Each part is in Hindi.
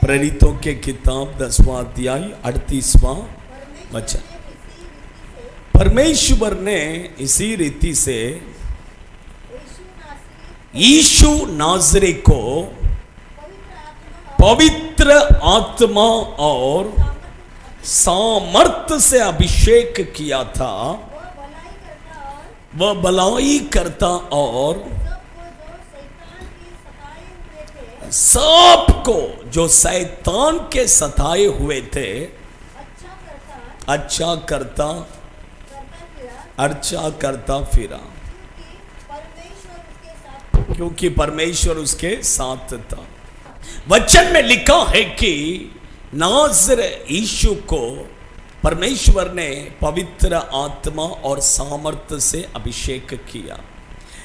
प्रेरितों के किताब 10वां अध्याय 38वां वचन। परमेश्वर ने इसी रीति से यीशु नाज़री को पवित्र आत्मा और सामर्थ से अभिषेक किया था। वह भलाई करता और सबको जो शैतान के सताए हुए थे अच्छा करता फिरा, क्योंकि परमेश्वर उसके साथ था। वचन में लिखा है कि नाज़र यीशु को परमेश्वर ने पवित्र आत्मा और सामर्थ्य से अभिषेक किया,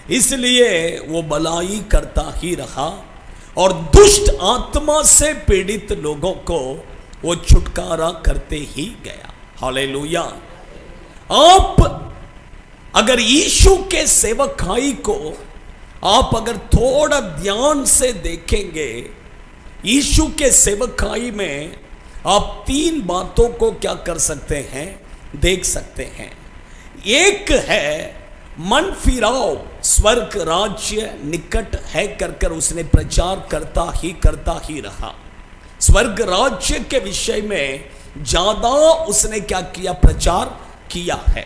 इसलिए वो भलाई करता ही रहा और दुष्ट आत्मा से पीड़ित लोगों को वो छुटकारा करते ही गया। हालेलुया। आप अगर यीशु के सेवकाई को आप अगर थोड़ा ध्यान से देखेंगे, यीशु के सेवकाई में आप 3 बातों को क्या कर सकते हैं, देख सकते हैं। एक है मन फिराओ, स्वर्ग राज्य निकट है कर उसने प्रचार करता ही रहा। स्वर्ग राज्य के विषय में ज्यादा उसने क्या किया, प्रचार किया है।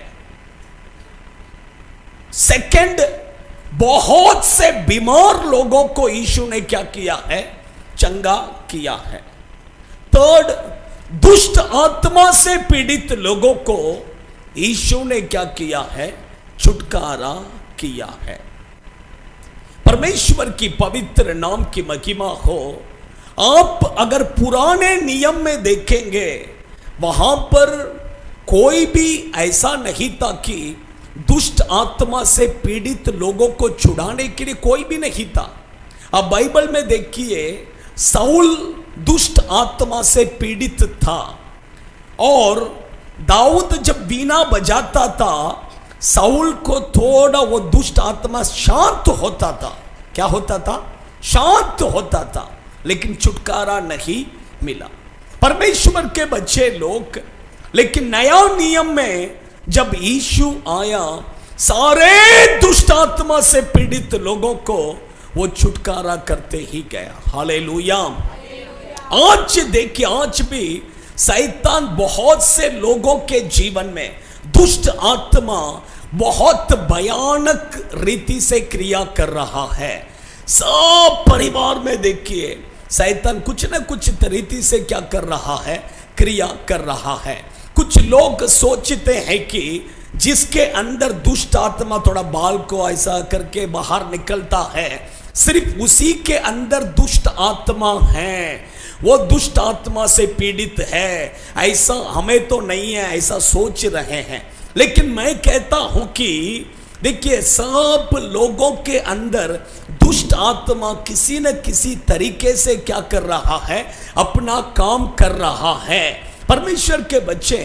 सेकंड, बहुत से बीमार लोगों को यीशु ने क्या किया है, चंगा किया है। थर्ड, दुष्ट आत्मा से पीड़ित लोगों को यीशु ने क्या किया है, छुटकारा किया है। परमेश्वर की पवित्र नाम की महिमा हो। आप अगर पुराने नियम में देखेंगे, वहां पर कोई भी ऐसा नहीं था कि दुष्ट आत्मा से पीड़ित लोगों को छुड़ाने के लिए कोई भी नहीं था। अब बाइबल में देखिए, साउल दुष्ट आत्मा से पीड़ित था और दाऊद जब बीना बजाता था, साउल को थोड़ा वो दुष्ट आत्मा शांत होता था। क्या होता था, शांत होता था, लेकिन छुटकारा नहीं मिला। परमेश्वर के बच्चे लोग, लेकिन नया नियम में जब यीशु आया, सारे दुष्ट आत्मा से पीड़ित लोगों को वो छुटकारा करते ही गया। हालेलुया। आज देखिए, आज भी शैतान बहुत से लोगों के जीवन में दुष्ट आत्मा बहुत भयानक रीति से क्रिया कर रहा है। सब परिवार में देखिए, शैतान कुछ न कुछ रीति से क्या कर रहा है, क्रिया कर रहा है। कुछ लोग सोचते हैं कि जिसके अंदर दुष्ट आत्मा थोड़ा बाल को ऐसा करके बाहर निकलता है, सिर्फ उसी के अंदर दुष्ट आत्मा है, वो दुष्ट आत्मा से पीड़ित है। ऐसा हमें तो नहीं है, ऐसा सोच रहे हैं। लेकिन मैं कहता हूं कि देखिए, सब लोगों के अंदर दुष्ट आत्मा किसी न किसी तरीके से क्या कर रहा है, अपना काम कर रहा है। परमेश्वर के बच्चे,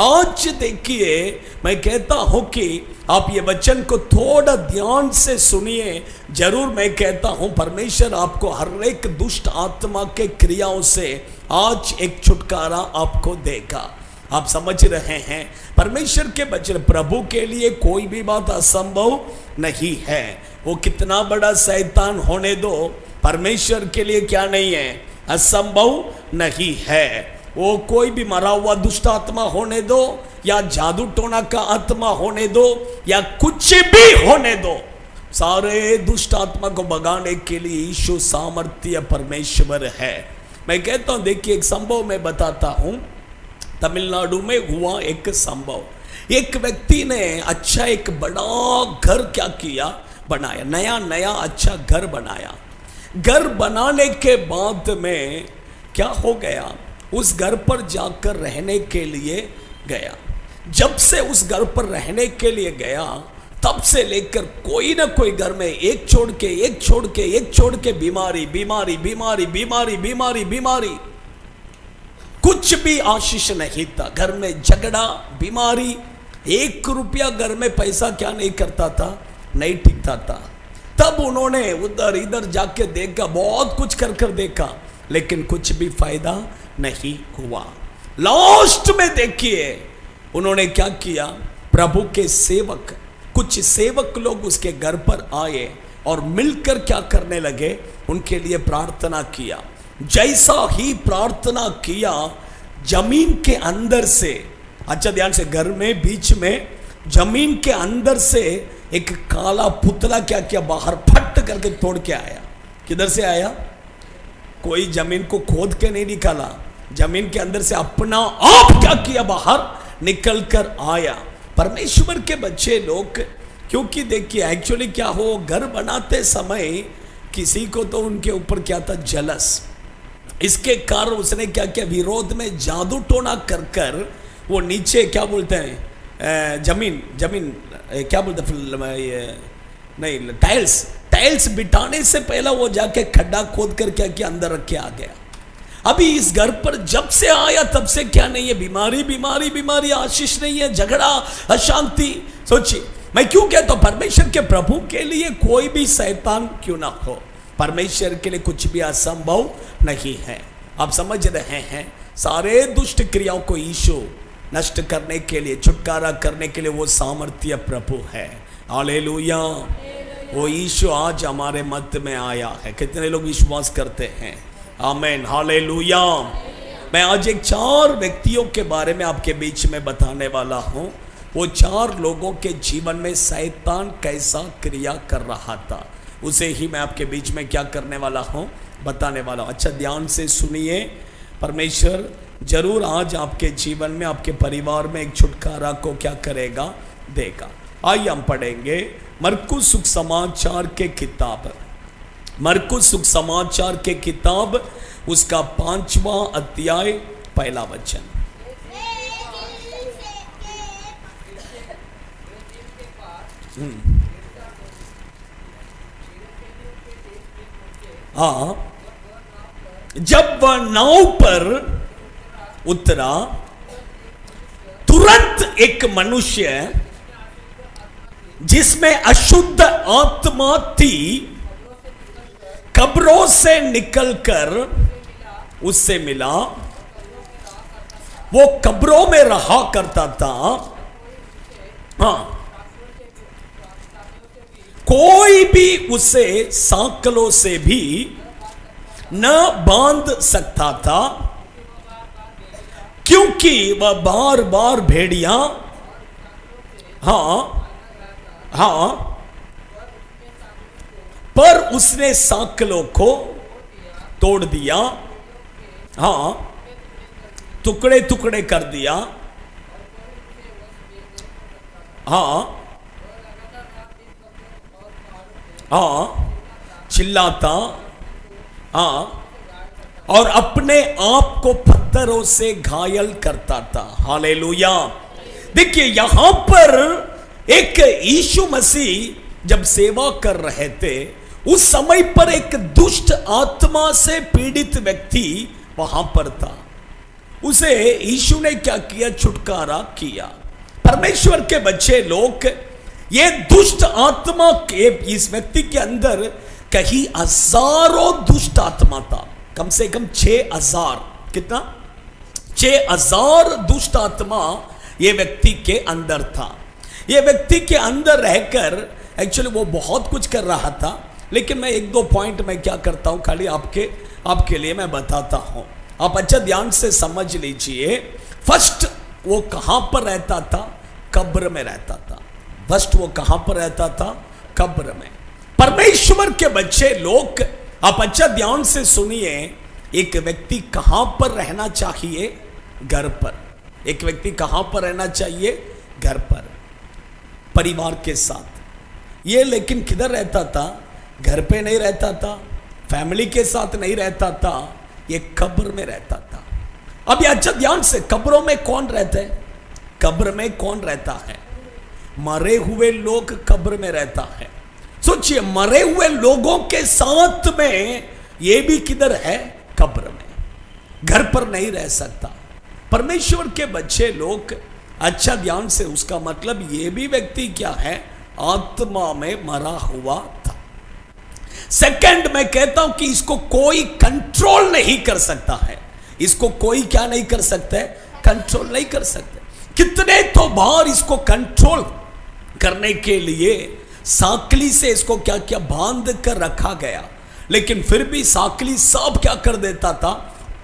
आज देखिए, मैं कहता हूं कि आप ये वचन को थोड़ा ध्यान से सुनिए। जरूर मैं कहता हूं, परमेश्वर आपको हर एक दुष्ट आत्मा के क्रियाओं से आज एक छुटकारा आपको देगा। आप समझ रहे हैं? परमेश्वर के बच्चे, प्रभु के लिए कोई भी बात असंभव नहीं है। वो कितना बड़ा शैतान होने दो, परमेश्वर के लिए क्या नहीं है, असंभव नहीं है। वो कोई भी मरा हुआ दुष्ट आत्मा होने दो, या जादू टोना का आत्मा होने दो, या कुछ भी होने दो, सारे दुष्ट आत्मा को भगाने के लिए यीशु सामर्थ्य परमेश्वर है। मैं कहता हूं, देखिए, एक संभव मैं बताता हूं। तमिलनाडु में हुआ एक संभव, एक व्यक्ति ने अच्छा एक बड़ा घर क्या किया, बनाया, नया अच्छा घर बनाया। घर बनाने के बाद में क्या हो गया, उस घर पर जाकर रहने के लिए गया। जब से उस घर पर रहने के लिए गया, तब से लेकर कोई ना कोई घर में एक छोड़ के बीमारी, कुछ भी आशीष नहीं था। घर में झगड़ा, बीमारी, 1 रुपया घर में पैसा क्या नहीं करता था, नहीं टिकता था। तब उन्होंने उधर इधर जाके देखा, बहुत कुछ कर देखा, लेकिन कुछ भी फायदा नहीं हुआ। लास्ट में देखिए उन्होंने क्या किया, प्रभु के सेवक, कुछ सेवक लोग उसके घर पर आए और मिलकर क्या करने लगे, उनके लिए प्रार्थना किया। जैसा ही प्रार्थना किया, जमीन के अंदर से, अच्छा ध्यान से, घर में बीच में जमीन के अंदर से एक काला पुतला क्या किया, बाहर फट करके तोड़ के आया। किधर से आया? कोई जमीन को खोद के नहीं निकाला, जमीन के अंदर से अपना आप क्या किया, बाहर निकल कर आया। परमेश्वर के बच्चे लोग, क्योंकि देखिए एक्चुअली क्या हो, घर बनाते समय किसी को तो उनके ऊपर क्या था, जलस। इसके कारण उसने क्या किया, विरोध में जादू टोना कर कर वो नीचे क्या बोलते हैं, जमीन क्या बोलते हैं, नहीं, टाइल्स बिठाने से पहले वो जाके खड्डा खोद कर क्या किया, अंदर रख के आ गया। अभी इस घर पर जब से आया तब से क्या नहीं है, बीमारी, आशीष नहीं है, झगड़ा, अशांति। सोचिए, मैं क्यों कहता हूं, परमेश्वर के प्रभु के लिए कोई भी शैतान क्यों ना हो, परमेश्वर के लिए कुछ भी असंभव नहीं है। आप समझ रहे हैं, सारे दुष्ट क्रियाओं को यीशु नष्ट करने के लिए, छुटकारा करने के लिए वो सामर्थ्य प्रभु है। हालेलुया। वो यीशु आज हमारे मध्य में आया है। कितने लोग विश्वास करते हैं? आमीन, हालेलुया। मैं आज एक 4 व्यक्तियों के बारे में आपके बीच में बताने वाला हूं। वो 4 लोगों के जीवन में शैतान कैसा क्रिया कर रहा था, उसे ही मैं आपके बीच में क्या करने वाला हूं, बताने वाला हूं। अच्छा ध्यान से सुनिए, परमेश्वर जरूर आज आपके जीवन में, आपके परिवार में एक छुटकारा को क्या करेगा, देगा। आइए हम पढ़ेंगे मरकुस सुसमाचार के किताब, मरकुस सुसमाचार के किताब, उसका 5वां अध्याय, पहला वचन। हाँ, जब वह नाव पर उतरा, तुरंत एक मनुष्य जिसमें अशुद्ध आत्मा थी कब्रों से निकलकर उससे मिला। वो कब्रों में रहा करता था। हाँ, कोई भी उसे सांकलों से भी न बांध सकता था, क्योंकि वह बार बार भेड़ियां, पर उसने सांकलों को तोड़ दिया, टुकड़े टुकड़े कर दिया। चिल्लाता, और अपने आप को पत्थरों से घायल करता था। हालेलुया। देखिए यहां पर एक यीशु मसीह जब सेवा कर रहे थे, उस समय पर एक दुष्ट आत्मा से पीड़ित व्यक्ति वहां पर था। उसे यीशु ने क्या किया, छुटकारा किया। परमेश्वर के बच्चे लोग, ये दुष्ट आत्मा के इस व्यक्ति के अंदर कहीं हजारों दुष्ट आत्मा था, कम से कम 6000, कितना, 6000 दुष्ट आत्मा ये व्यक्ति के अंदर था। ये व्यक्ति के अंदर रहकर एक्चुअली वो बहुत कुछ कर रहा था, लेकिन मैं 1-2 पॉइंट में क्या करता हूं, खाली आपके लिए मैं बताता हूं। आप अच्छा ध्यान से समझ लीजिए। फर्स्ट वो कहां पर रहता था, कब्र में रहता था। फर्स्ट वो कहां पर रहता था, कब्र में। परमेश्वर के बच्चे लोग, आप अच्छा ध्यान से सुनिए, एक व्यक्ति कहां पर रहना चाहिए, घर पर। एक व्यक्ति कहां पर रहना चाहिए, घर पर, परिवार के साथ। ये लेकिन किधर रहता था, घर पे नहीं रहता था, फैमिली के साथ नहीं रहता था, ये कब्र में रहता था। अब ये अच्छा ध्यान से, कब्रों में कौन रहते हैं, कब्र में कौन रहता है, मरे हुए लोग कब्र में रहता है। सोचिए, मरे हुए लोगों के साथ में ये भी किधर है, कब्र में, घर पर नहीं रह सकता। परमेश्वर के बच्चे लोग, अच्छा ध्यान से, उसका मतलब ये भी व्यक्ति क्या है, आत्मा में मरा हुआ था। सेकंड, मैं कहता हूं कि इसको कोई कंट्रोल नहीं कर सकता है। इसको कोई क्या नहीं कर सकता है? कंट्रोल नहीं कर सकते। कितने तो बार इसको कंट्रोल करने के लिए साकली से इसको क्या क्या बांध कर रखा गया, लेकिन फिर भी साकली सब क्या कर देता था?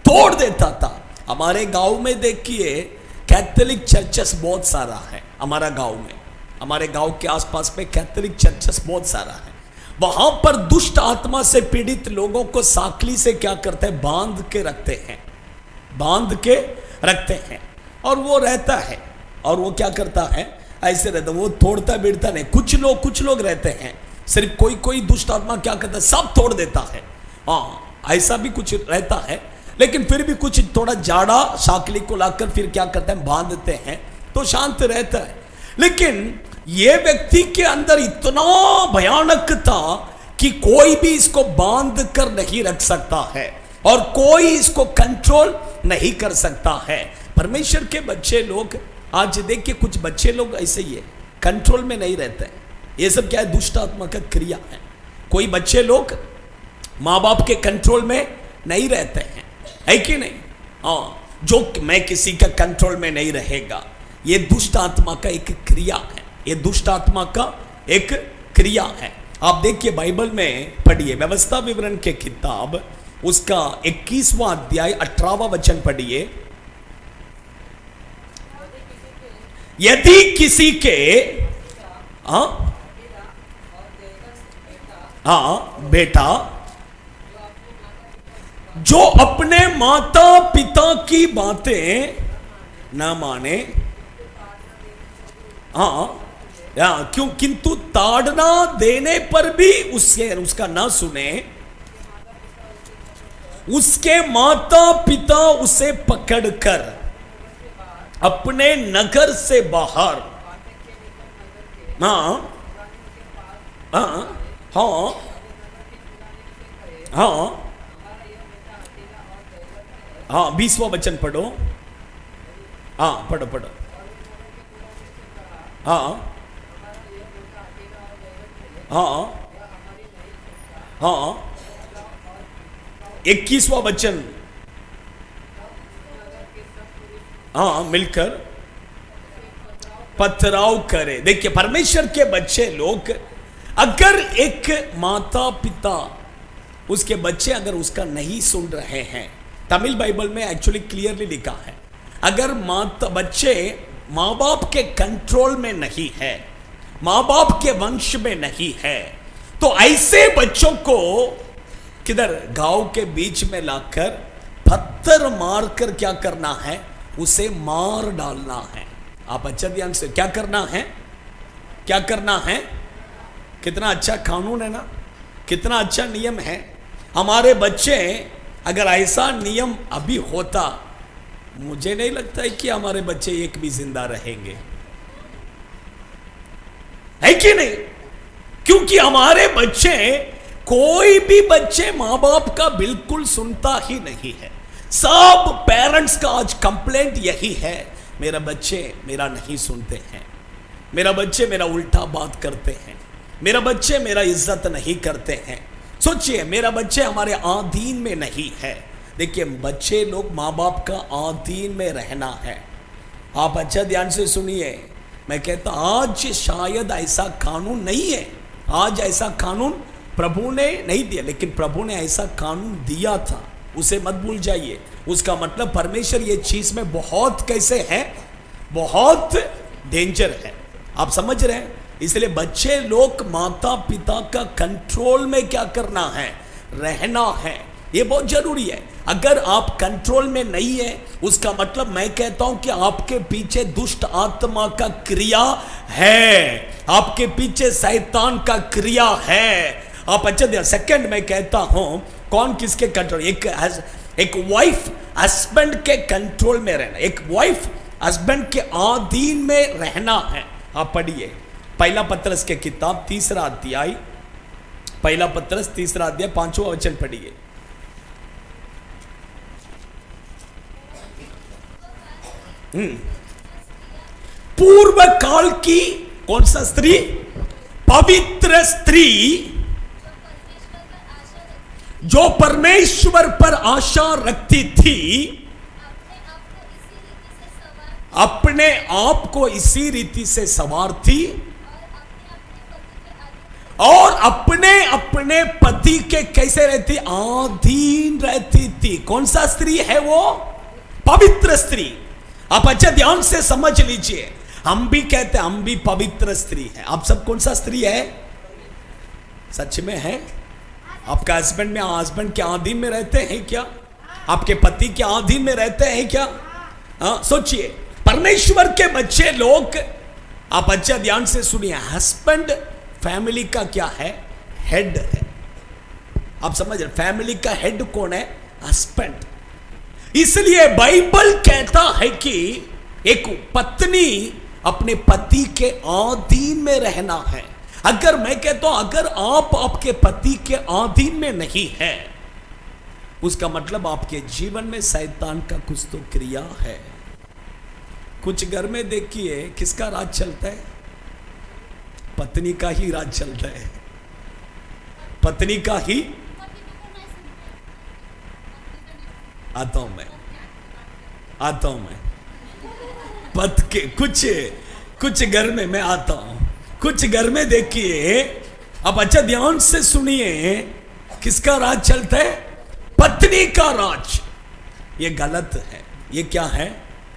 तोड़ देता था। हमारे गांव में देखिए कैथोलिक चर्चेस बहुत सारा है। हमारा गांव में, हमारे गांव के आसपास में कैथोलिक चर्चेस बहुत सारा है। वहां पर दुष्ट आत्मा से पीड़ित लोगों को साकली से क्या करते हैं? बांध के रखते हैं, बांध के रखते हैं, और वो रहता है। और वो क्या करता है? ऐसे रहता, वो तोड़ता बिड़ता नहीं। कुछ लोग रहते हैं, सिर्फ कोई दुष्ट आत्मा क्या करता है? सब तोड़ देता है। हाँ, ऐसा भी कुछ रहता है, लेकिन फिर भी कुछ थोड़ा जाड़ा साकली को लाकर फिर क्या करते हैं? बांधते हैं, तो शांत रहता है। लेकिन ये व्यक्ति के अंदर इतना भयानक था कि कोई भी इसको बांध कर नहीं रख सकता है और कोई इसको कंट्रोल नहीं कर सकता है। परमेश्वर के बच्चे लोग, आज देखिए कुछ बच्चे लोग ऐसे ही है, कंट्रोल में नहीं रहते हैं। ये सब क्या है? दुष्ट आत्मा का क्रिया है। कोई बच्चे लोग माँ बाप के कंट्रोल में नहीं रहते हैं, है कि नहीं? हाँ, जो मैं किसी का कंट्रोल में नहीं रहेगा, ये दुष्ट आत्मा का एक क्रिया है। ये दुष्ट आत्मा का एक क्रिया है। आप देखिए बाइबल में पढ़िए, व्यवस्था विवरण के किताब उसका 21वां अध्याय 18वां वचन पढ़िए। यदि किसी के बेटा जो अपने माता पिता की बातें न माने, क्यों, किंतु ताड़ना देने पर भी उसका ना सुने, उसके माता पिता उसे पकड़कर अपने नगर से बाहर, हाँ हाँ हाँ हाँ हाँ 20वां वचन पढ़ो। हाँ पढ़ो पढ़ो। हाँ हाँ हाँ 21वां वचन। हाँ, मिलकर पथराव करे। देखिए परमेश्वर के बच्चे लोग, अगर एक माता पिता उसके बच्चे अगर उसका नहीं सुन रहे हैं, तमिल बाइबल में एक्चुअली क्लियरली लिखा है, अगर बच्चे माँ बाप के कंट्रोल में नहीं है, माँ बाप के वंश में नहीं है, तो ऐसे बच्चों को किधर? गांव के बीच में लाकर पत्थर मारकर क्या करना है? उसे मार डालना है। आप अच्छा ध्यान से, क्या करना है? क्या करना है? कितना अच्छा कानून है ना, कितना अच्छा नियम है। हमारे बच्चे, अगर ऐसा नियम अभी होता, मुझे नहीं लगता है कि हमारे बच्चे एक भी जिंदा रहेंगे, है कि नहीं? क्योंकि हमारे बच्चे, कोई भी बच्चे मां बाप का बिल्कुल सुनता ही नहीं है। सब पेरेंट्स का आज कंप्लेंट यही है, मेरा बच्चे मेरा नहीं सुनते हैं, मेरा बच्चे मेरा उल्टा बात करते हैं, मेरा बच्चे मेरा इज्जत नहीं करते हैं। सोचिए, मेरा बच्चे हमारे अधीन में नहीं है। देखिए बच्चे लोग माँ बाप का अधीन में रहना है। आप अच्छा ध्यान से सुनिए, मैं कहता आज शायद ऐसा कानून नहीं है, आज ऐसा कानून प्रभु ने नहीं दिया, लेकिन प्रभु ने ऐसा कानून दिया था, उसे मत भूल जाइए। उसका मतलब परमेश्वर ये चीज में बहुत कैसे है, बहुत डेंजर है। आप समझ रहे हैं? इसलिए बच्चे लोग माता पिता का कंट्रोल में क्या करना है? रहना है। ये बहुत जरूरी है। अगर आप कंट्रोल में नहीं है, उसका मतलब मैं कहता हूं कि आपके पीछे दुष्ट आत्मा का क्रिया है, आपके पीछे शैतान का क्रिया है। आप अच्छा दिया। सेकंड मैं कहता हूं, कौन किसके कंट्रोल? एक वाइफ हस्बैंड के कंट्रोल में रहना, एक वाइफ हस्बैंड के अधीन में रहना है। आप पढ़िए पहला पत्रस के किताब 3रा अध्याय, पहला पत्रस 3रा अध्याय 5वां वचन पढ़िए। पूर्व काल की कौन सा स्त्री? पवित्र स्त्री जो परमेश्वर पर आशा रखती थी अपने आप को इसी रीति से संवारती और अपने अपने पति के कैसे रहती, अधीन रहती थी। कौन सा स्त्री है वो? पवित्र स्त्री। आप अच्छा ध्यान से समझ लीजिए, हम भी कहते हैं हम भी पवित्र स्त्री है। आप सब कौन सा स्त्री है? सच में है? आपका हस्बैंड के अधीन में रहते हैं क्या? आपके पति के अधीन में रहते हैं क्या? सोचिए, परमेश्वर के बच्चे लोग, आप अच्छा ध्यान से सुनिए, हस्बैंड फैमिली का क्या है? हेड है। आप समझ रहे? फैमिली का हेड कौन है? हस्बैंड। इसलिए बाइबल कहता है कि एक पत्नी अपने पति के अधीन में रहना है। अगर मैं कहता हूं अगर आप आपके पति के अधीन में नहीं है, उसका मतलब आपके जीवन में शैतान का कुछ तो क्रिया है। कुछ घर में देखिए किसका राज चलता है? पत्नी का ही राज चलता है। पत्नी का ही। आता हूं मैं पत के कुछ घर में मैं आता हूं। कुछ घर में देखिए, अब अच्छा ध्यान से सुनिए, किसका राज चलता है? पत्नी का राज। ये गलत है। ये क्या है?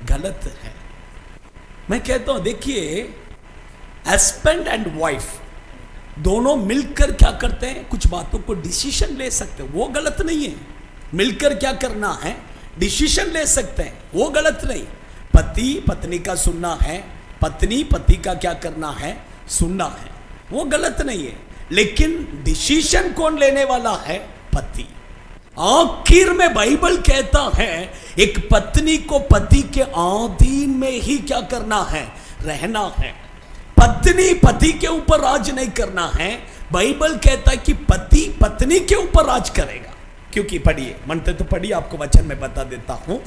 गलत है। मैं कहता हूं देखिए, हस्बैंड एंड वाइफ दोनों मिलकर क्या करते हैं? कुछ बातों को डिसीजन ले सकते हैं, वो गलत नहीं है। मिलकर क्या करना है? डिसीजन ले सकते हैं, वो गलत नहीं। पति पत्नी का सुनना है, पत्नी पति का क्या करना है? सुनना है, वो गलत नहीं है। लेकिन डिसीजन कौन लेने वाला है? पति। आखिर में बाइबल कहता है एक पत्नी को पति के अधीन में ही क्या करना है? रहना है। पत्नी पति के ऊपर राज नहीं करना है। बाइबल कहता है कि पति पत्नी के ऊपर राज करेगा। क्योंकि पढ़िए, मनते तो पढ़िए, आपको वचन में बता देता हूं।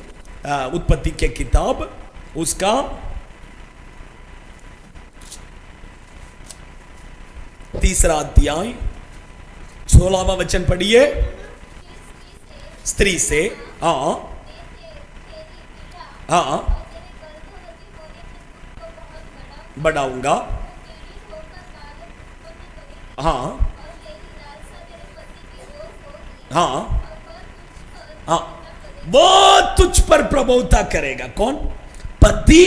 उत्पत्ति के किताब उसका 3 अध्याय 16वां वचन पढ़िए। स्त्री से बढ़ाऊंगा। वो तुझ पर प्रभुता करेगा। कौन? पति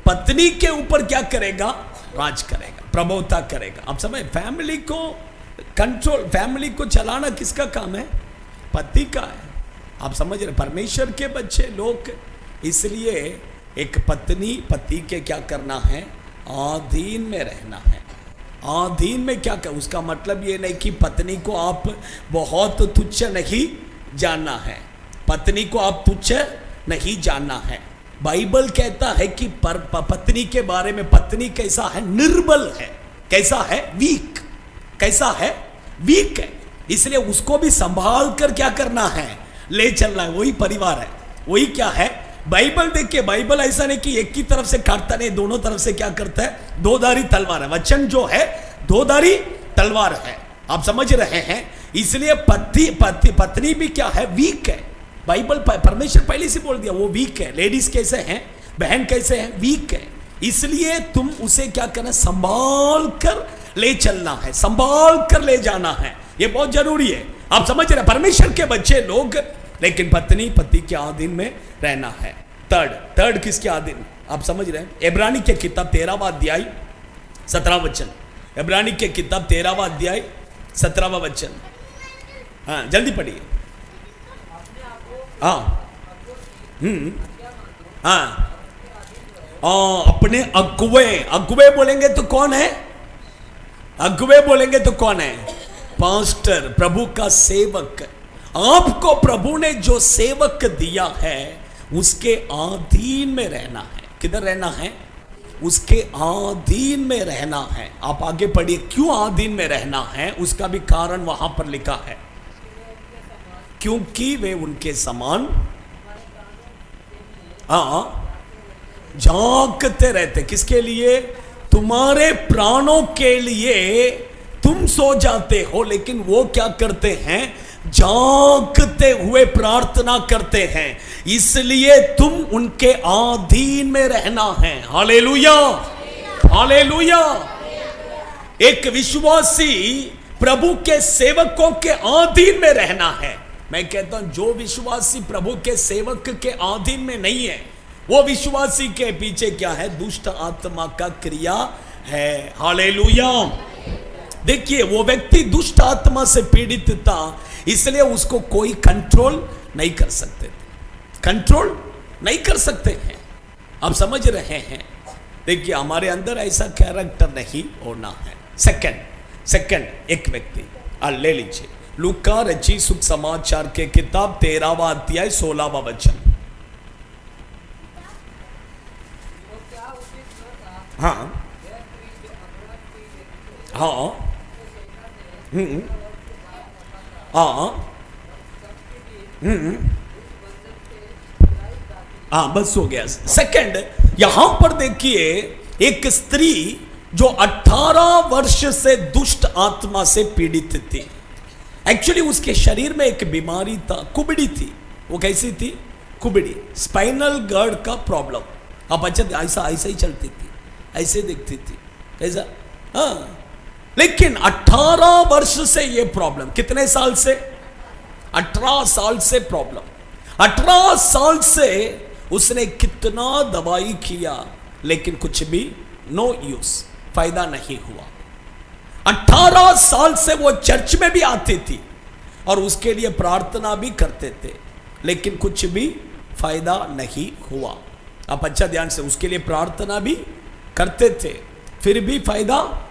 पत्नी के ऊपर क्या करेगा? राज करेगा, प्रभुता करेगा। आप समझ? फैमिली को कंट्रोल, फैमिली को चलाना किसका काम है? पति का है। आप समझ रहे? परमेश्वर के बच्चे लोग, इसलिए एक पत्नी पति के क्या करना है? अधीन में रहना है। अधीन में क्या कर, उसका मतलब ये नहीं कि पत्नी को आप बहुत तुच्छ नहीं जानना है। पत्नी को आप तुच्छ नहीं जानना है। बाइबल कहता है कि पत्नी के बारे में, पत्नी कैसा है? निर्बल है। कैसा है? वीक। कैसा है? वीक है। इसलिए उसको भी संभाल कर क्या करना है? ले चलना है। वही परिवार है। वही क्या है? बाइबल देखिए, बाइबल ऐसा नहीं कि एक की तरफ से काटता नहीं, दोनों तरफ से क्या करता है? दोधारी तलवार है। वचन जो है दोधारी तलवार है। आप समझ रहे हैं? इसलिए पत्नी भी क्या है? वीक है। बाइबल परमेश्वर पहले से बोल दिया वो वीक है। लेडीज कैसे हैं? बहन कैसे हैं? वीक है। इसलिए तुम उसे क्या करना? संभाल कर ले चलना है, संभाल कर ले जाना है। ये बहुत जरूरी है। आप समझ रहे? परमेश्वर के बच्चे लोग, लेकिन पत्नी पति के अधीन में रहना है। थर्ड किसके अधीन? आप समझ रहे हैं? इब्रानी के किताब 13वां अध्याय 17वां वचन। इब्रानी के किताब 13वां अध्याय 17वां वचन। हाँ, जल्दी पढ़िए। अपने अगुवे बोलेंगे तो कौन है? अगुवे बोलेंगे तो कौन है? पास्टर, प्रभु का सेवक। आपको प्रभु ने जो सेवक दिया है उसके अधीन में रहना है। किधर रहना है? उसके अधीन में रहना है। आप आगे पढ़िए, क्यों अधीन में रहना है? उसका भी कारण वहां पर लिखा है, क्योंकि वे उनके समान झांकते रहते। किसके लिए? तुम्हारे प्राणों के लिए। तुम सो जाते हो लेकिन वो क्या करते हैं? जागते हुए प्रार्थना करते हैं, इसलिए तुम उनके अधीन में रहना है। Hallelujah, hallelujah. एक विश्वासी प्रभु के सेवकों के अधीन में रहना है। मैं कहता हूं जो विश्वासी प्रभु के सेवक के अधीन में नहीं है, वो विश्वासी के पीछे क्या है? दुष्ट आत्मा का क्रिया है। हालेलुया। देखिए, वो व्यक्ति दुष्ट आत्मा से पीड़ित था, इसलिए उसको कोई कंट्रोल नहीं कर सकते थे, कंट्रोल नहीं कर सकते हैं। आप समझ रहे हैं? देखिए, हमारे अंदर ऐसा कैरेक्टर नहीं होना है। सेकंड एक व्यक्ति ले लीजिए, लूका रची सुख समाचार के किताब 13वां अध्याय 16वां वचन। हाँ हाँ हाँ बस हो गया। सेकंड, यहां पर देखिए, एक स्त्री जो 18 वर्ष से दुष्ट आत्मा से पीड़ित थी। एक्चुअली उसके शरीर में एक बीमारी था, कुबड़ी थी। वो कैसी थी? कुबड़ी, स्पाइनल गर्ड का प्रॉब्लम। अब अच्छा, ऐसा ऐसा ही चलती थी, ऐसे दिखती थी, कैसा? हाँ। लेकिन 18 वर्ष से ये प्रॉब्लम, कितने साल से? 18 साल से प्रॉब्लम। 18 साल से उसने कितना दवाई किया, लेकिन कुछ भी नो यूज, फायदा नहीं हुआ। 18 साल से वो चर्च में भी आती थी और उसके लिए प्रार्थना भी करते थे, लेकिन कुछ भी फायदा नहीं हुआ। आप अच्छा ध्यान से, उसके लिए प्रार्थना भी करते थे, फिर भी फायदा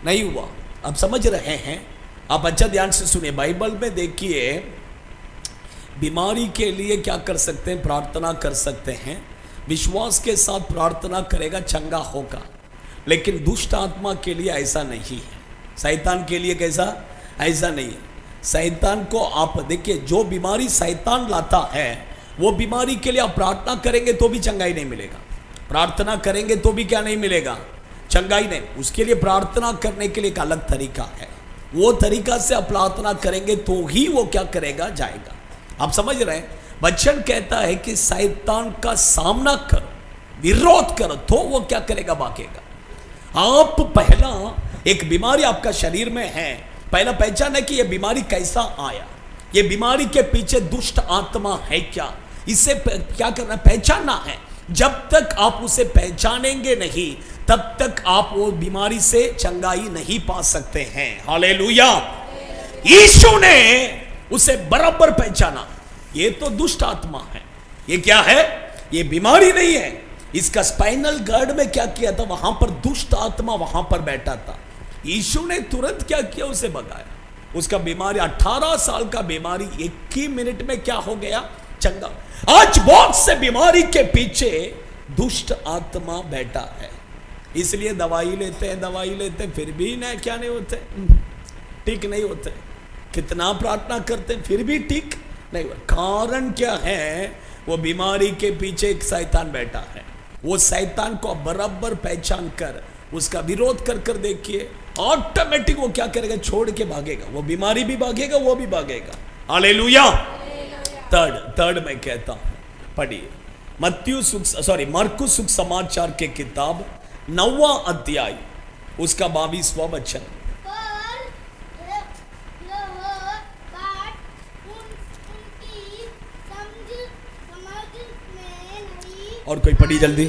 नहीं हुआ। आप समझ रहे हैं? आप अच्छा ध्यान से सुनिए, बाइबल में देखिए, बीमारी के लिए क्या कर सकते हैं? प्रार्थना कर सकते हैं। विश्वास के साथ प्रार्थना करेगा, चंगा होगा। लेकिन दुष्ट आत्मा के लिए ऐसा नहीं है। शैतान के लिए कैसा? ऐसा नहीं है। शैतान को आप देखिए, जो बीमारी शैतान लाता है, वो बीमारी के लिए आप प्रार्थना करेंगे तो भी चंगाई नहीं मिलेगा, प्रार्थना करेंगे तो भी क्या नहीं मिलेगा? चंगाई नहीं। उसके लिए प्रार्थना करने के लिए एक अलग तरीका है। वो तरीका से आप प्रार्थना करेंगे तो ही वो क्या करेगा? जाएगा। आप समझ रहे हैं? वचन कहता है कि शैतान का सामना करो, विरोध करो, तो वो क्या करेगा? भागेगा। आप पहला, एक बीमारी आपका शरीर में है, पहला पहचान है कि यह बीमारी कैसा आया, ये बीमारी के पीछे दुष्ट आत्मा है क्या, इसे क्या करना? पहचानना है। जब तक आप उसे पहचानेंगे नहीं, तब तक आप वो बीमारी से चंगाई नहीं पा सकते हैं। हालेलुया। यीशु ने उसे बराबर पहचाना, ये तो दुष्ट आत्मा है। ये क्या है? ये बीमारी नहीं है। इसका स्पाइनल गर्ड में क्या किया था? वहां पर दुष्ट आत्मा वहां पर बैठा था। यीशु ने तुरंत क्या किया? उसे भगाया। उसका बीमारी, 18 साल का बीमारी 1 ही मिनट में क्या हो गया? चंगा। आज बहुत से बीमारी के पीछे दुष्ट आत्मा बैठा है, इसलिए दवाई लेते हैं, फिर भी ना क्या नहीं होते, ठीक नहीं होते। कितना प्रार्थना करते हैं, फिर भी ठीक नहीं हुआ। कारण क्या है? वो बीमारी के पीछे एक शैतान बैठा है। वो शैतान को बराबर पहचान कर उसका विरोध कर कर देखिए, ऑटोमेटिक वो क्या करेगा? छोड़ के भागेगा। वो बीमारी भी भागेगा, वो भी भागेगा। हालेलुया। थर्ड मैं कहता हूं, पढ़िए मरकुस सुख समाचार के किताब 9वां अध्याय, उसका 22वां वचन। और कोई पढ़ी जल्दी,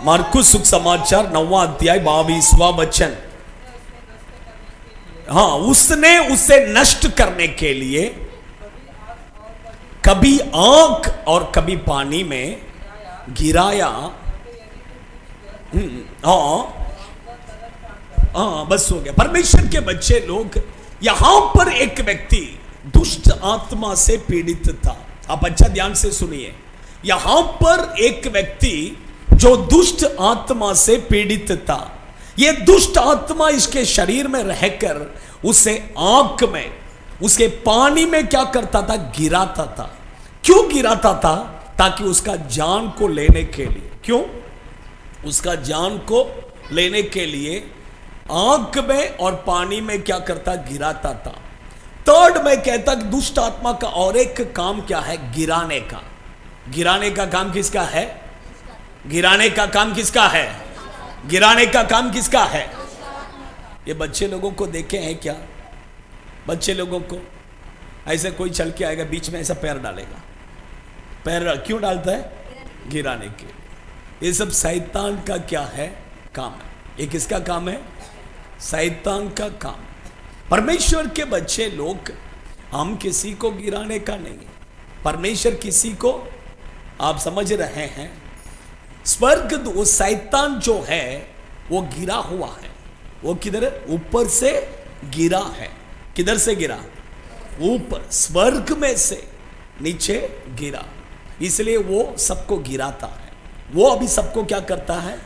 मरकुस सुख समाचार 9वां अध्याय 22वां वचन। हाँ, उसने उसे नष्ट करने के लिए कभी आग और कभी पानी में गिराया। हाँ बस हो गया। परमेश्वर के बच्चे लोग, यहां पर एक व्यक्ति दुष्ट आत्मा से पीड़ित था। आप अच्छा ध्यान से सुनिए, यहां पर एक व्यक्ति जो दुष्ट आत्मा से पीड़ित था, यह दुष्ट आत्मा इसके शरीर में रहकर उसे आंख में, उसके पानी में क्या करता था? गिराता था। क्यों गिराता था? ताकि उसका जान को लेने के लिए। क्यों? उसका जान को लेने के लिए आंख में और पानी में क्या करता? गिराता था, थर्ड मैं कहता कि दुष्ट आत्मा का और एक काम क्या है? गिराने का। गिराने का काम किसका है? गिराने का काम किसका है? गिराने का काम किसका है? ये बच्चे लोगों को देखे हैं क्या? बच्चे लोगों को ऐसे कोई चल के आएगा, बीच में ऐसा पैर डालेगा। पैर क्यों डालता है? गिराने के। ये सब शैतान का क्या है? काम है। ये किसका काम है? शैतान का काम। परमेश्वर के बच्चे लोग, हम किसी को गिराने का नहीं है। परमेश्वर किसी को, आप समझ रहे हैं, स्वर्ग वो शैतान जो है वो गिरा हुआ है। वो किधर है? ऊपर से गिरा है। किधर से गिरा? ऊपर, स्वर्ग में से नीचे गिरा। इसलिए वो सबको गिराता है। वो अभी सबको क्या करता है?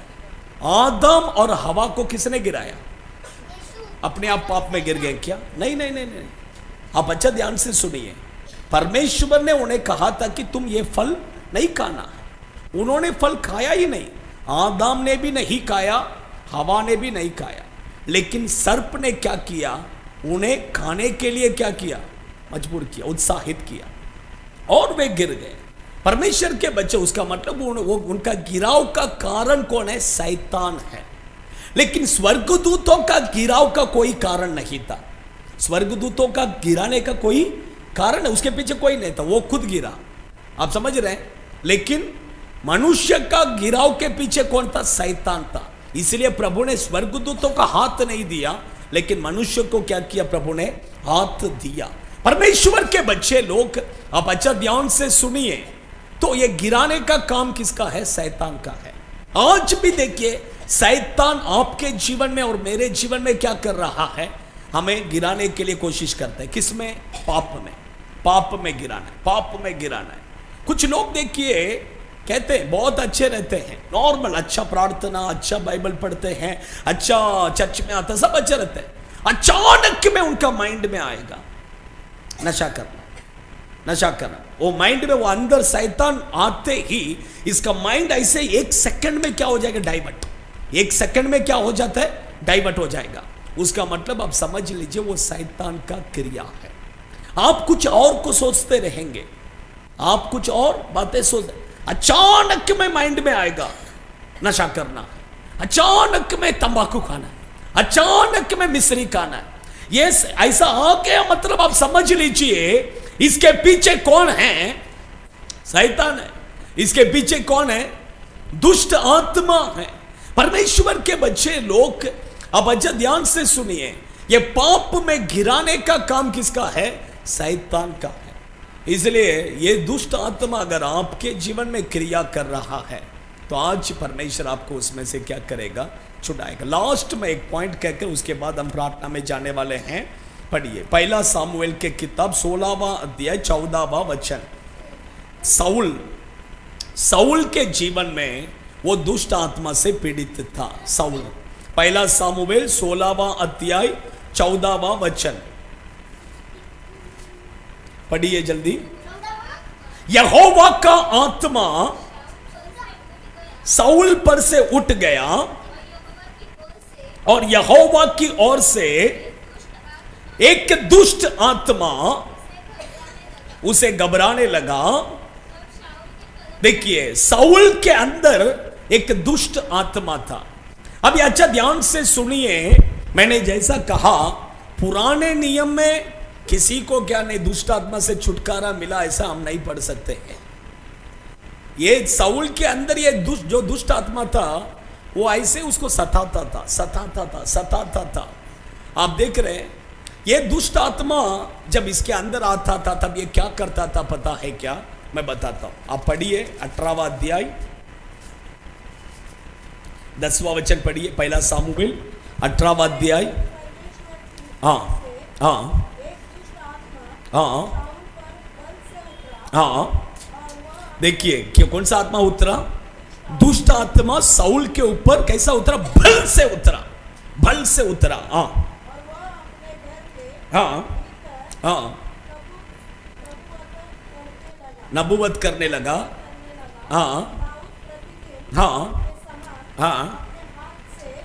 आदम और हवा को किसने गिराया? अपने आप पाप में गिर गए क्या? नहीं नहीं नहीं नहीं। आप अच्छा ध्यान से सुनिए। परमेश्वर ने उन्हें कहा था कि तुम ये फल नहीं खाना है। उन्होंने फल खाया ही नहीं। आदम ने भी नहीं खाया, हवा ने भी नहीं खाया। लेकिन सर्प ने क्या किया? उन्हें खाने के लिए क्या किया? मजबूर किया, उत्साहित किया, और वे गिर गए। परमेश्वर के बच्चे, उसका मतलब वो उनका गिराव का कारण कौन है? शैतान है। लेकिन स्वर्गदूतों का गिराव का कोई कारण नहीं था। स्वर्गदूतों का गिराने का कोई कारण है, उसके पीछे कोई नहीं था, वो खुद गिरा। आप समझ रहे हैं? लेकिन मनुष्य का गिराव के पीछे कौन था? शैतान था। इसलिए प्रभु ने स्वर्गदूतों का हाथ नहीं दिया, लेकिन मनुष्य को क्या किया? प्रभु ने हाथ दिया। परमेश्वर के बच्चे लोग, आप अच्छा ध्यान से सुनिए, तो ये गिराने का काम किसका है? शैतान का है। आज भी देखिए, शैतान आपके जीवन में और मेरे जीवन में क्या कर रहा है? हमें गिराने के लिए कोशिश करता है। किसमें? पाप में। पाप में गिराना है, पाप में गिराना है। कुछ लोग देखिए कहते हैं बहुत अच्छे रहते हैं, नॉर्मल, अच्छा प्रार्थना, अच्छा बाइबल पढ़ते हैं, अच्छा चर्च में आता, सब अच्छे रहते हैं। अचानक में उनका माइंड में आएगा नशा करना, नशा करना। वो माइंड में, वो अंदर शैतान आते ही इसका माइंड ऐसे एक सेकंड में क्या हो जाएगा? डाइवर्ट। एक सेकंड में क्या हो जाता है? डाइवर्ट हो जाएगा। उसका मतलब आप समझ लीजिए वो शैतान का क्रिया है। आप कुछ और को सोचते रहेंगे, आप कुछ और बातें सोच, अचानक में माइंड में आएगा नशा करना, अचानक में तंबाकू खाना, अचानक में मिश्री खाना है। ये ऐसा आ गया, मतलब आप समझ लीजिए इसके पीछे कौन है? शैतान है। इसके पीछे कौन है? दुष्ट आत्मा है। परमेश्वर के बच्चे लोग, अब अच्छा ध्यान से सुनिए, ये पाप में गिराने का काम किसका है? शैतान का है। इसलिए ये दुष्ट आत्मा अगर आपके जीवन में क्रिया कर रहा है, तो आज परमेश्वर आपको उसमें से क्या करेगा? छुड़ाएगा। लास्ट में एक पॉइंट कहकर उसके बाद हम प्रार्थना में जाने वाले हैं। पढ़िए पहला सामुएल के किताब 16वां अध्याय 14वां वचन। साउल के जीवन में वो दुष्ट आत्मा से पीड़ित था। साउल, पहला सामुएल 16वां अध्याय 14वां वचन पढ़िए जल्दी। यहोवा का आत्मा साउल पर से उठ गया और यहोवा की ओर से एक दुष्ट आत्मा उसे घबराने लगा। देखिए, साउल के अंदर एक दुष्ट आत्मा था। अब अच्छा ध्यान से सुनिए, मैंने जैसा कहा पुराने नियम में किसी को क्या नहीं, दुष्ट आत्मा से छुटकारा मिला ऐसा हम नहीं पढ़ सकते हैं। ये साउल के अंदर ये जो दुष्ट आत्मा था वो ऐसे उसको सताता था। आप देख रहे हैं, ये दुष्ट आत्मा जब इसके अंदर आता था तब ये क्या करता था पता है क्या? मैं बताता हूं। आप पढ़िए 18वां अध्याय 10वां वचन पढ़िए। पहला सामुएल 18वां अध्याय। हाँ हाँ हाँ हाँ, देखिए क्यों, कौन सा आत्मा उतरा? दुष्ट आत्मा साउल के ऊपर कैसा उतरा? भल से उतरा, भल से उतरा। हाँ हाँ हाँ, नबूवत करने लगा। हाँ हाँ हाँ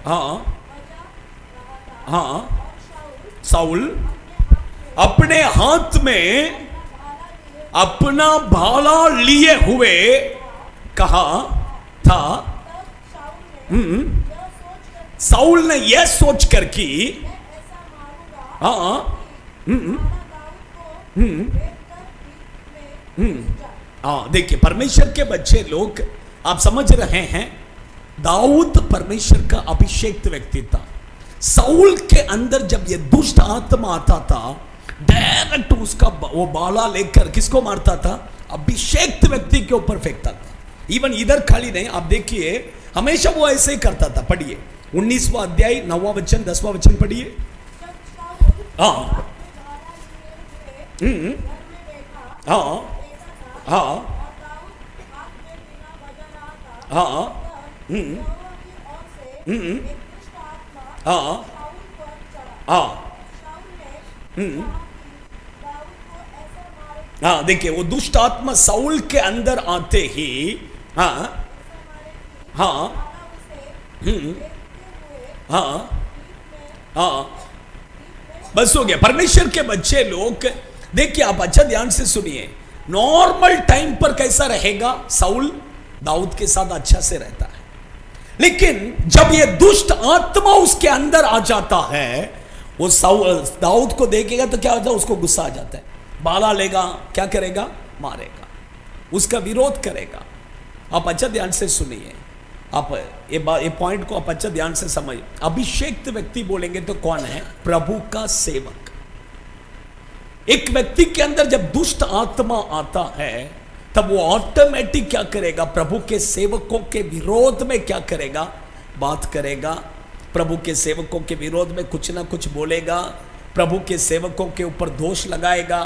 हाँ हाँ, साउल अपने हाथ में अपना भाला लिए हुए कहा था। साउल ने यह सोच कर कि हाँ हाँ, देखिए परमेश्वर के बच्चे लोग, आप समझ रहे हैं, दाऊद परमेश्वर का अभिषेक्त व्यक्ति था। साउल के अंदर जब ये दुष्ट आत्मा आता था, डायरेक्ट उसका वो बाला लेकर किसको मारता था? अभिषेक्त व्यक्ति के ऊपर फेंकता था। इवन इधर खाली नहीं, आप देखिए हमेशा वो ऐसे ही करता था। पढ़िए 19वां अध्याय 9वां वचन 10वां वचन पढ़िए। हाँ हाँ हाँ हाँ हाँ हाँ हाँ, देखिए वो दुष्ट आत्मा साउल के अंदर आते ही हाँ हाँ हाँ हाँ, बस हो गया। परमेश्वर के बच्चे लोग देखिए, आप अच्छा ध्यान से सुनिए, नॉर्मल टाइम पर कैसा रहेगा? साउल दाऊद के साथ अच्छा से रहता है, लेकिन जब ये दुष्ट आत्मा उसके अंदर आ जाता है, वो दाऊद को देखेगा तो क्या होता है? उसको गुस्सा आ जाता है, बाला लेगा, क्या करेगा? मारेगा, उसका विरोध करेगा। आप अच्छा ध्यान से सुनिए, आप ये पॉइंट को आप अच्छा ध्यान से समझिए। अभिषेक्त व्यक्ति बोलेंगे तो कौन है? प्रभु का सेवक। एक व्यक्ति के अंदर जब दुष्ट आत्मा आता है, तब वो ऑटोमेटिक क्या करेगा? प्रभु के सेवकों के विरोध में क्या करेगा? बात करेगा। प्रभु के सेवकों के विरोध में कुछ ना कुछ बोलेगा, प्रभु के सेवकों के ऊपर दोष लगाएगा।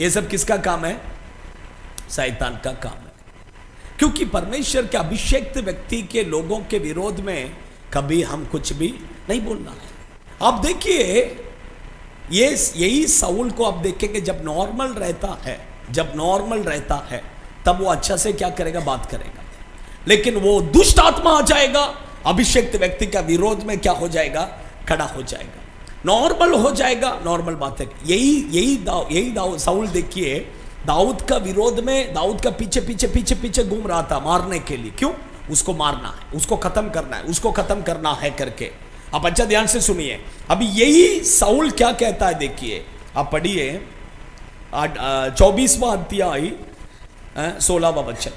ये सब किसका काम है? शैतान का काम है। क्योंकि परमेश्वर के अभिषेक्त व्यक्ति के लोगों के विरोध में कभी हम कुछ भी नहीं बोलना है। आप देखिए, यही साउल को आप देखेंगे, जब नॉर्मल रहता है तब वो अच्छा से क्या करेगा? बात करेगा। लेकिन वो दुष्ट आत्मा आ जाएगा, अभिषेक्त व्यक्ति का विरोध में क्या हो जाएगा? खड़ा हो जाएगा, नॉर्मल हो जाएगा, नॉर्मल बात है। यही साउल देखिए, दाऊद का विरोध में, दाऊद का पीछे घूम रहा था मारने के लिए। क्यों? उसको मारना है, उसको खत्म करना है करके। आप अच्छा ध्यान से सुनिए। अभी यही साउल क्या कहता है, देखिए आप पढ़िए 24वां अध्याय 16वां वचन।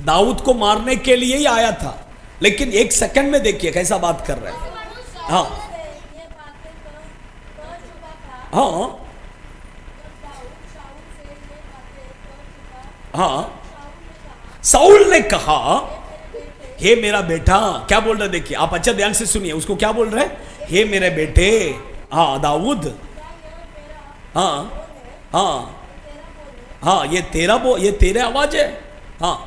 दाऊद को मारने के लिए ही आया था, लेकिन एक सेकंड में देखिए कैसा बात कर रहा है। हाँ हाँ हाँ, साउल ने कहा, हे मेरा बेटा, क्या बोल रहे? देखिए आप अच्छा ध्यान से सुनिए, उसको क्या बोल रहे? हे मेरे बेटे, हाँ दाऊद, हाँ हाँ हाँ, ये तेरे आवाज है। हाँ,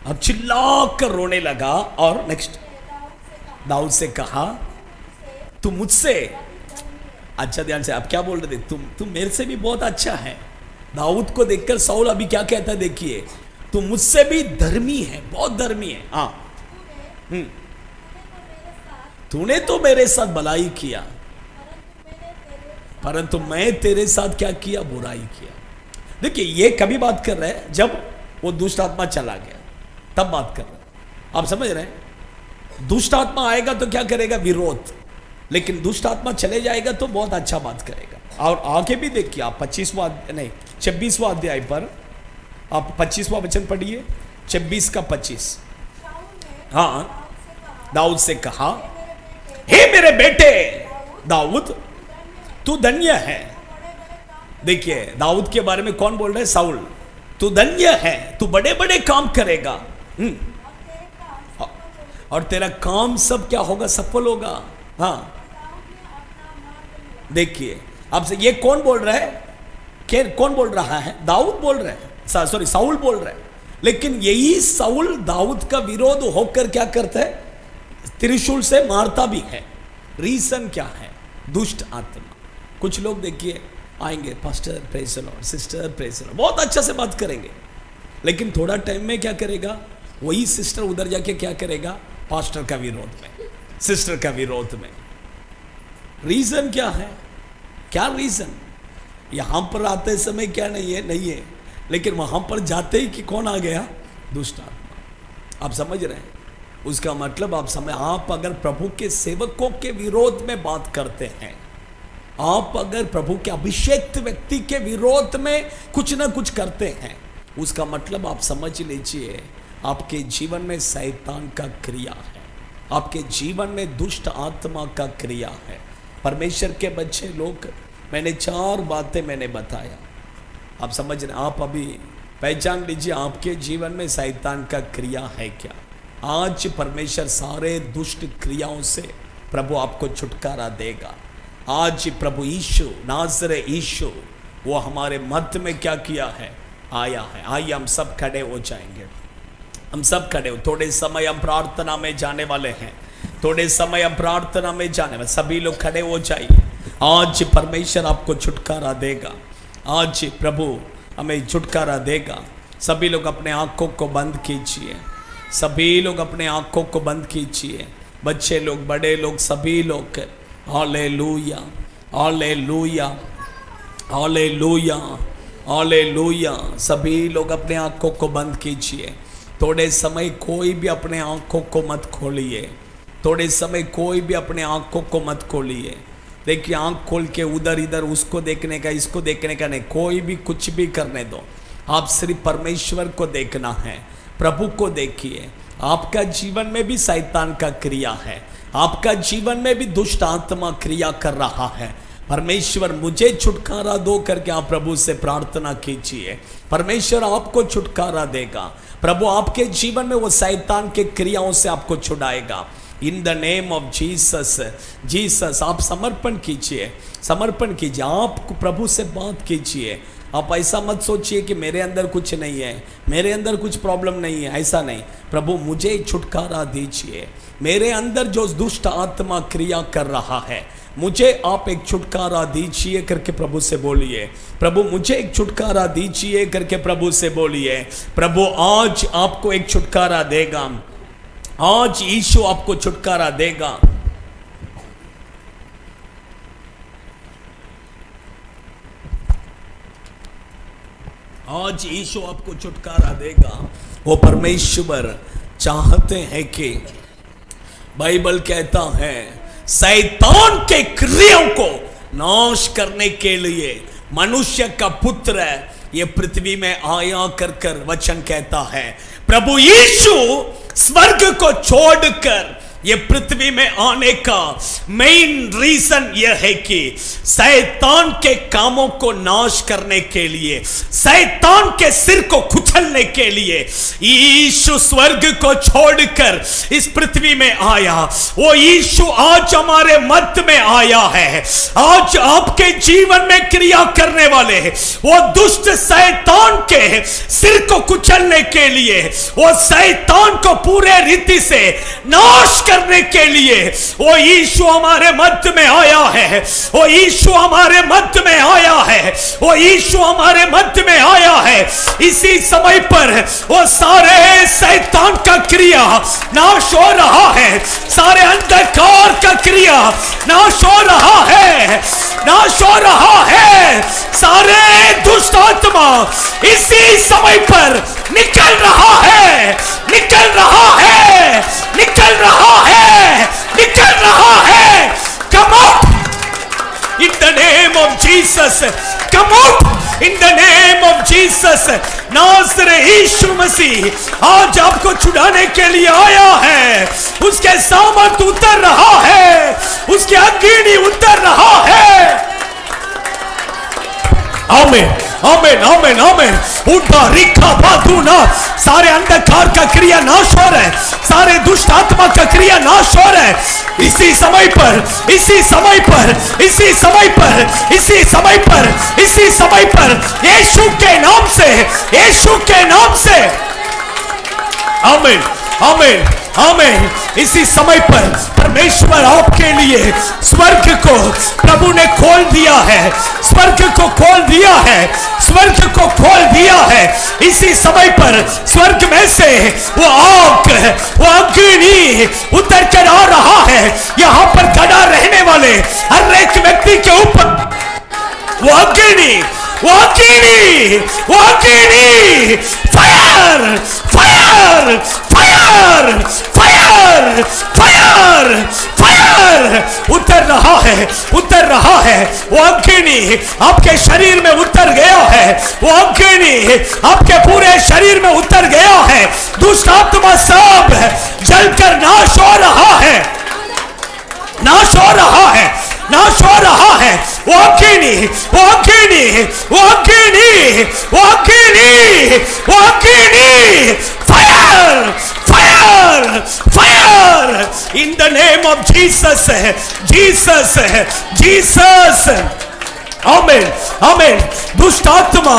अब चिल्ला कर रोने लगा। और नेक्स्ट, दाऊद से कहा, तुम मुझसे, अच्छा ध्यान से, आप क्या बोल रहे थे? तुम मेरे से भी बहुत अच्छा है। दाऊद को देखकर साउल अभी क्या कहता है? देखिए, तुम मुझसे भी धर्मी है, बहुत धर्मी है। हाँ, तूने तो मेरे साथ भलाई किया, परंतु मैं तेरे साथ क्या किया? बुराई किया। देखिए ये कभी बात कर रहे हैं? जब वो दुष्ट आत्मा चला गया तब बात कर रहे हैं। आप समझ रहे हैं? दुष्ट आत्मा आएगा तो क्या करेगा? विरोध। लेकिन दुष्ट आत्मा चले जाएगा तो बहुत अच्छा बात करेगा। और आगे भी देखिए आप 26वां अध्याय पर आप 25वां वचन पढ़िए, 26 का 25। हाँ, दाऊद से कहा, हे मेरे बेटे दाऊद, तू धन्य है। देखिए दाऊद के बारे में कौन बोल रहे हैं? साउल। तू धन्य है, तू बड़े बड़े काम करेगा, और तेरा काम सब क्या होगा? सफल होगा। हाँ, देखिए आपसे ये कौन बोल रहा है? कौन बोल रहा है? दाऊद बोल रहे हैं, सॉरी साउल बोल रहे हैं। लेकिन यही साउल दाऊद का विरोध होकर क्या करता है? त्रिशूल से मारता भी है। रीजन क्या है? दुष्ट आत्मा। कुछ लोग देखिए आएंगे, pastor praise the Lord, sister praise the Lord, बहुत अच्छा से बात करेंगे, लेकिन थोड़ा टाइम में क्या करेगा? वही सिस्टर उधर जाके क्या करेगा? पास्टर का विरोध में, सिस्टर का विरोध में। रीजन क्या है? क्या रीजन? यहां पर आते समय क्या नहीं है, लेकिन वहां पर जाते ही कि कौन आ गया? दुष्ट आत्मा। आप समझ रहे हैं? उसका मतलब आप अगर प्रभु के सेवकों के विरोध में बात करते हैं, आप अगर प्रभु के अभिषेक्त व्यक्ति के विरोध में कुछ ना कुछ करते हैं, उसका मतलब आप समझ लीजिए आपके जीवन में शैतान का क्रिया है, आपके जीवन में दुष्ट आत्मा का क्रिया है। परमेश्वर के बच्चे लोग, मैंने 4 बातें मैंने बताया, आप समझ रहे? आप अभी पहचान लीजिए आपके जीवन में शैतान का क्रिया है क्या। आज परमेश्वर सारे दुष्ट क्रियाओं से प्रभु आपको छुटकारा देगा। आज प्रभु यीशु, नाज़रेत यीशु, वो हमारे मध्य में क्या किया है? आया है। आइए हम सब खड़े हो जाएंगे, हम सब खड़े हो। थोड़े समय हम प्रार्थना में जाने वाले हैं, थोड़े समय हम प्रार्थना में जाने वाले, सभी लोग खड़े हो जाइए। आज परमेश्वर आपको छुटकारा देगा, आज प्रभु हमें छुटकारा देगा। सभी लोग अपने आंखों को बंद कीजिए, सभी लोग अपने आंखों को बंद कीजिए, बच्चे लोग, बड़े लोग, सभी लोग। Hallelujah, hallelujah, hallelujah, hallelujah. सभी लोग अपने आंखों को बंद कीजिए। थोड़े समय कोई भी अपने आंखों को मत खोलिए, थोड़े समय कोई भी अपने आंखों को मत खोलिए। देखिए, आंख खोल के उधर इधर उसको देखने का, इसको देखने का नहीं, कोई भी कुछ भी करने दो। आप सिर्फ परमेश्वर को देखना है, प्रभु को देखिए। आपका जीवन में भी शैतान का क्रिया है, आपका जीवन में भी दुष्ट आत्मा क्रिया कर रहा है। परमेश्वर मुझे छुटकारा दो करके आप प्रभु से प्रार्थना कीजिए, परमेश्वर आपको छुटकारा देगा। प्रभु आपके जीवन में वो शैतान के क्रियाओं से आपको छुड़ाएगा। In the name of Jesus, Jesus. आप समर्पण कीजिए, समर्पण कीजिए, आप प्रभु से बात कीजिए। आप ऐसा मत सोचिए कि मेरे अंदर कुछ नहीं है, मेरे अंदर कुछ प्रॉब्लम नहीं है, ऐसा नहीं। प्रभु मुझे छुटकारा दीजिए, मेरे अंदर जो दुष्ट आत्मा क्रिया कर रहा है, मुझे आप एक छुटकारा दीजिए करके प्रभु से बोलिए। प्रभु मुझे एक छुटकारा दीजिए करके प्रभु से बोलिए। प्रभु आज आपको एक छुटकारा देगा, आज यीशु आपको छुटकारा देगा। आज यीशु आपको छुटकारा देगा। वो परमेश्वर चाहते हैं कि, बाइबल कहता है, शैतान के क्रियाओं को नाश करने के लिए मनुष्य का पुत्र ये पृथ्वी में आया कर वचन कहता है। प्रभु यीशु स्वर्ग को छोड़कर ये पृथ्वी में आने का मेन रीजन यह है कि शैतान के कामों को नाश करने के लिए, शैतान के सिर को कुचलने के लिए यीशु स्वर्ग को छोड़कर इस पृथ्वी में आया। वो यीशु आज हमारे मध्य में आया है, आज आपके जीवन में क्रिया करने वाले वो दुष्ट शैतान के सिर को कुचलने के लिए, वो शैतान को पूरे रीति से नाश करने के लिए वो यीशु हमारे मध्य में आया है। वो यीशु हमारे मध्य में आया है, वो यीशु हमारे मध्य में आया है। इसी समय पर वो सारे शैतान का क्रिया नाश हो रहा है, सारे अंधकार का क्रिया नाश हो रहा है, नाश हो रहा है। सारे दुष्ट आत्मा इसी समय पर निकल रहा है, निकल रहा है, निकल रहा है, निकल रहा है। Come out in the name of Jesus, come out in the name of Jesus। नाज़रेत यीशु मसीह आज आपको छुड़ाने के लिए आया है। उसके सामर्थ उतर रहा है, उसकी अग्नि उतर रहा है। आमीन, आमीन, आमीन, आमीन। उठा रिखा बातूना, सारे अंधकार का क्रिया नाश हो रहा है, सारे दुष्ट आत्मा का क्रिया नाश हो रहा है। इसी समय पर, इसी समय पर, इसी समय पर, इसी समय पर, इसी समय पर, यीशु के नाम से, यीशु के नाम से। आमीन, आमीन, आमीन। इसी समय पर परमेश्वर आपके लिए स्वर्ग को प्रभु ने खोल दिया है, स्वर्ग को खोल दिया है, स्वर्ग को खोल दिया है। इसी समय पर स्वर्ग में से वो आग, वो अग्नि उतर कर आ रहा है। यहाँ पर खड़ा रहने वाले हर एक व्यक्ति के ऊपर वो अग्नि, वो अग्नि, वो अग्नि, fire fire fire fire fire fire उतर रहा है, उतर रहा है। वो अग्नि आपके शरीर में उतर गया है, वो अग्नि आपके पूरे शरीर में उतर गया है। दुष्ट आत्मा सब जलकर नाश हो रहा है, नाश हो रहा है, नाश हो रहा है। वो अग्नि, वो अग्नि, वो अग्नि, वो अग्नि, वो अग्नि, fire fire fire in the name of Jesus, Jesus, Jesus. आमीन, आमीन। दुष्ट आत्मा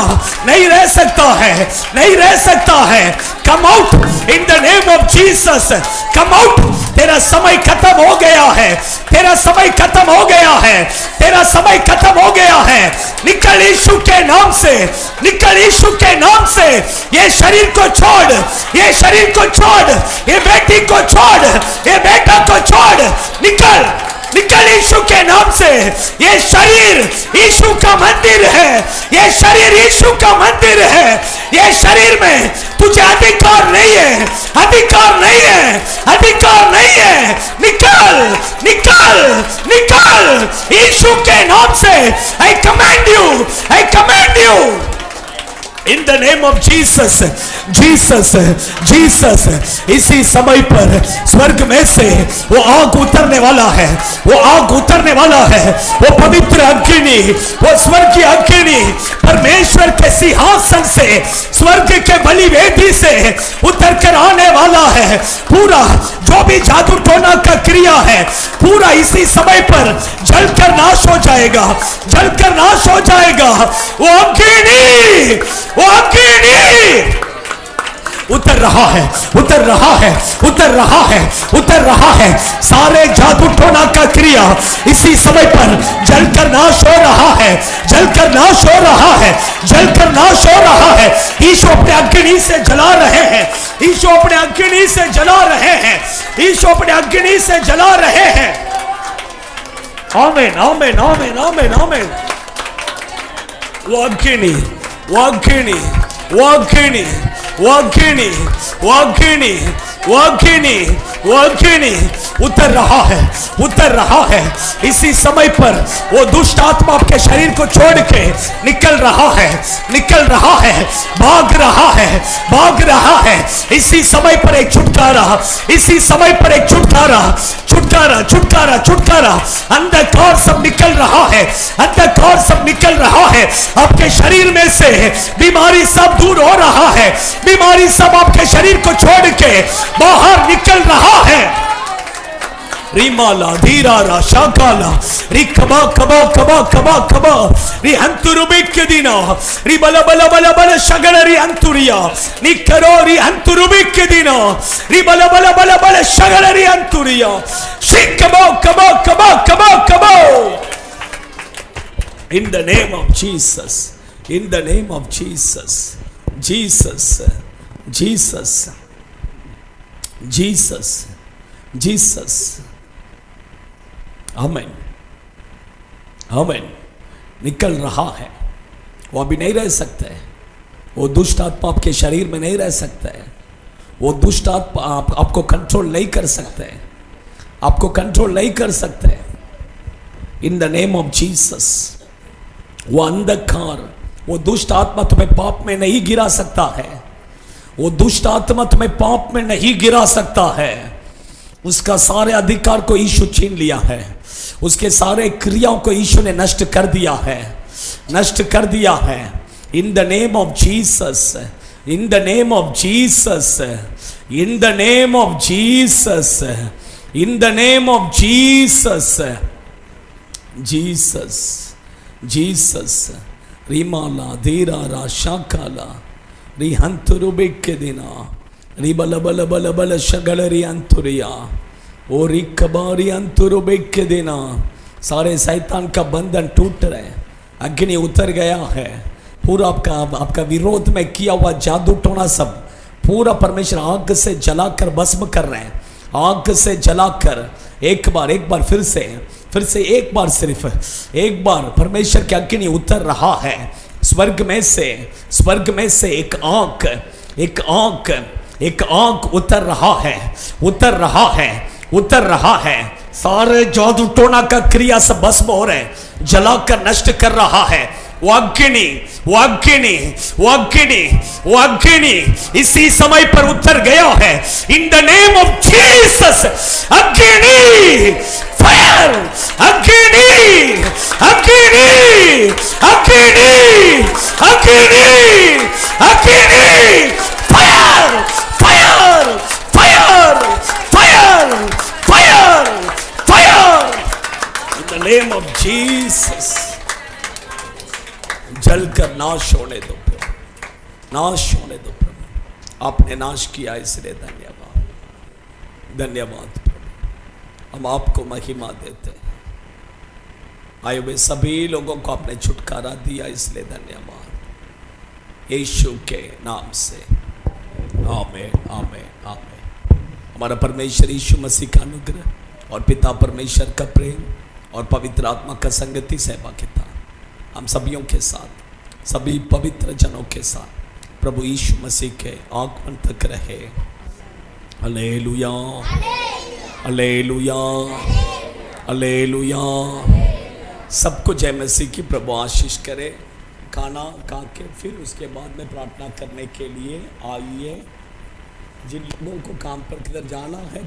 नहीं रह सकता है, नहीं रह सकता है। Come out in the name of Jesus, come out. तेरा समय खत्म हो गया है, तेरा समय खत्म हो गया है, तेरा समय खत्म हो गया है। निकल यीशु के नाम से, निकल यीशु के नाम से। ये शरीर को छोड़, ये शरीर को छोड़, ये बेटी को छोड़, ये बेटा को छोड़। निकल, निकल यीशु के नाम से। ये शरीर यीशु का मंदिर है, ये शरीर यीशु का मंदिर है। ये शरीर में तुझे अधिकार नहीं है, अधिकार नहीं है, अधिकार नहीं है। निकल, निकल, निकल यीशु के नाम से। आई command you, I command you in the name of Jesus, Jesus, Jesus. इसी समय पर स्वर्ग में से वो आग उतरने वाला है, वो आग उतरने वाला है। वो पवित्र अग्नि, वो स्वर्ग की अग्नि परमेश्वर के सिंहासन से, स्वर्ग के बलिवेदी से उतर कर आने वाला है। पूरा जो भी जादू टोना का क्रिया है, पूरा इसी समय पर जलकर नाश हो जाएगा, जलकर नाश हो जाएगा। वो अग्नि, वो अग्नि उतर रहा है, उतर रहा है, उतर रहा है, उतर रहा है। सारे जादू टोना का क्रिया इसी समय पर जलकर नाश हो रहा है, जलकर नाश हो रहा है, जलकर नाश हो रहा है। यीशु अपने अग्नि से जला रहे हैं, यीशु अपने अग्नि से जला रहे हैं, यीशु अपने अग्नि से जला रहे हैं। आमीन, आमीन, आमीन, आमीन, आमीन। वो अग्नि, वो अग्नि, वो अग्नि, वो अग्नि, वो अग्नि, वो अग्नि, वो अग्नि उतर रहा है, उतर रहा है। इसी समय पर वो दुष्ट आत्मा आपके शरीर को छोड़ के निकल रहा है, निकल रहा है, भाग रहा है, भाग रहा है। इसी समय पर एक छुटकारा, इसी समय पर एक छुटकारा, छुटकारा, छुटकारा, छुटकारा। अंधकार सब निकल रहा है, अंधकार सब निकल रहा है। आपके शरीर में से बीमारी सब दूर हो रहा है, बीमारी सब आपके शरीर को छोड़ के बाहर निकल रहा है। रिमाला धीरा रा शाकाला रि कबा कबा कबा कबा कबा रि हंतुरुबिक दिना रि बला बला बला बला शगल रि हंतुरिया नि करो रि हंतुरुबिक दिना रि बला बला बला बला शगल रि हंतुरिया शिक कबा कबा कबा कबा कबा। In the name of Jesus, in the name of Jesus, Jesus, Jesus, Jesus, Jesus, आमीन, आमीन। निकल रहा है, वो अभी नहीं रह सकता है। वो दुष्ट आत्मा आपके शरीर में नहीं रह सकता है। वो दुष्ट आत्मा आपको कंट्रोल नहीं कर सकता है, आपको कंट्रोल नहीं कर सकता है। In the name of Jesus. वो अंधकार, वो दुष्ट आत्मा तुम्हें पाप में नहीं गिरा सकता है, वो दुष्ट आत्मा तुम्हें पाप में नहीं गिरा सकता है। उसका सारे अधिकार को यीशु छीन लिया है, उसके सारे क्रियाओं को यीशु ने नष्ट कर दिया है, नष्ट कर दिया है। In the name of Jesus, in the name of Jesus, in the name of Jesus, in the name of Jesus, Jesus, Jesus. रिमाला धीरा रा शाकाला रि हंतुरुबिक दिना रि बल बल बल बल शगल रि अंतुरिया ओ रि कबारी अंतुरुबिक दिना। सारे शैतान का बंधन टूट रहे, अग्नि उतर गया है। पूरा आपका विरोध में किया हुआ जादू टोना सब पूरा परमेश्वर आग से जलाकर भस्म कर रहे हैं, आग से जलाकर। एक बार फिर से फिर से एक बार, सिर्फ एक बार परमेश्वर की अग्नि उतर रहा है स्वर्ग में से एक आंख, एक आंख उतर रहा है। सारे जादू टोना का क्रिया सब भस्म हो रहे, जलाकर नष्ट कर रहा है। वो अग्नि इसी समय पर उतर गया है। In the name of Jesus, अग्नि, फायर, अग्नि, fire, fire, fire, fire, fire, fire, in the name of Jesus. जलकर नाश होने दो प्रभु, नाश होने दो प्रभु। आपने नाश किया इसलिए धन्यवाद प्रभु। हम आपको महिमा देते हैं। आए हुए सभी लोगों को आपने छुटकारा दिया इसलिए धन्यवाद, यीशु के नाम से आमीन, आमीन, आमीन। हमारा परमेश्वर यीशु मसीह का अनुग्रह और पिता परमेश्वर का प्रेम और पवित्र आत्मा का संगति सहभागिता हम सभियों के साथ, सभी पवित्र जनों के साथ प्रभु यीशु मसीह के आगमन तक रहे। Hallelujah, hallelujah, hallelujah. सबको जय मसीह की प्रभु आशीष करे। खाना खा के फिर उसके बाद में प्रार्थना करने के लिए आइए। जिन लोगों को काम पर किधर जाना है